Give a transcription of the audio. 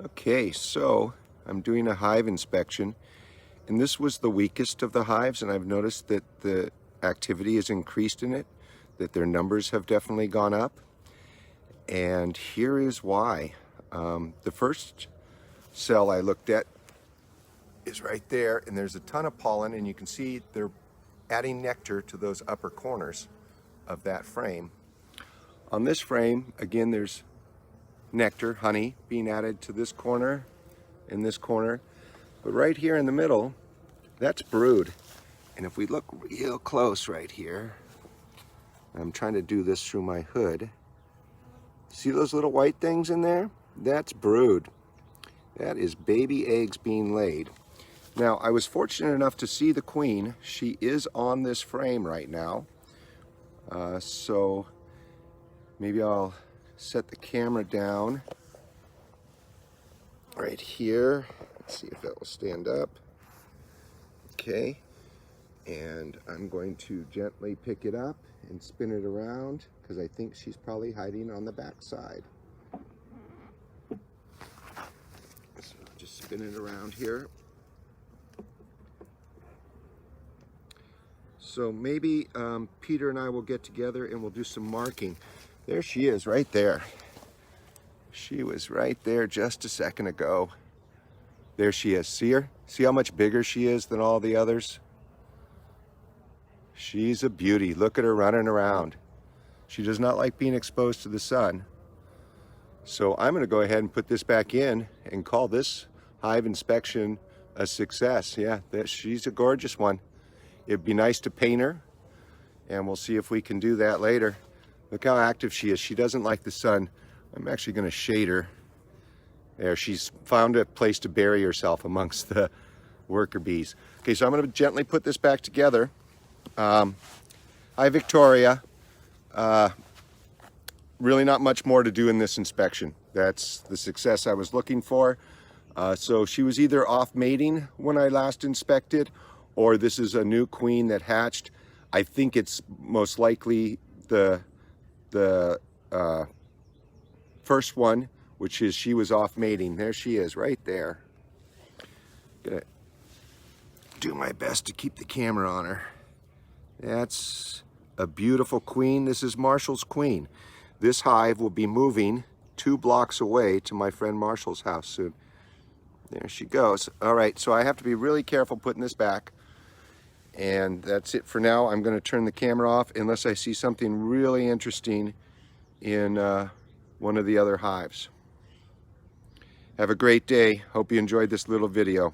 Okay, so I'm doing a hive inspection, and this was the weakest of the hives, and I've noticed that the activity has increased in it, that their numbers have definitely gone up. And here is why. The first cell I looked at is right there, and there's a ton of pollen, and you can see they're adding nectar to those upper corners of that frame. On this frame, again, there's nectar, honey, being added to this corner and this corner. But right here in the middle, that's brood. And if we look real close right here, I'm trying to do this through my hood. See those little white things in there? That's brood. That is baby eggs being laid. Now, I was fortunate enough to see the queen. She is on this frame right now. So maybe I'll set the camera down right here. Let's see if that will stand up. Okay. And I'm going to gently pick it up and spin it around because I think she's probably hiding on the back side. So just spin it around here. So maybe Peter and I will get together and we'll do some marking. There she is right there. She was right there just a second ago. There she is. See her? See how much bigger she is than all the others? She's a beauty. Look at her running around. She does not like being exposed to the sun. So I'm going to go ahead and put this back in and call this hive inspection a success. Yeah, she's a gorgeous one. It'd be nice to paint her, and we'll see if we can do that later. Look how active she is. She doesn't like the sun. I'm actually going to shade her. There, she's found a place to bury herself amongst the worker bees. Okay, so I'm going to gently put this back together. Hi, Victoria. Really not much more to do in this inspection. That's the success I was looking for. So she was either off mating when I last inspected, or this is a new queen that hatched. I think it's most likely the first one, which is she was off mating. There she is right there. Gonna do my best to keep the camera on her. That's a beautiful queen. This is Marshall's queen. This hive will be moving 2 blocks away to my friend Marshall's house soon. There she goes. All right, so I have to be really careful putting this back. And that's it for now. I'm going to turn the camera off unless I see something really interesting in one of the other hives. Have a great day. Hope you enjoyed this little video.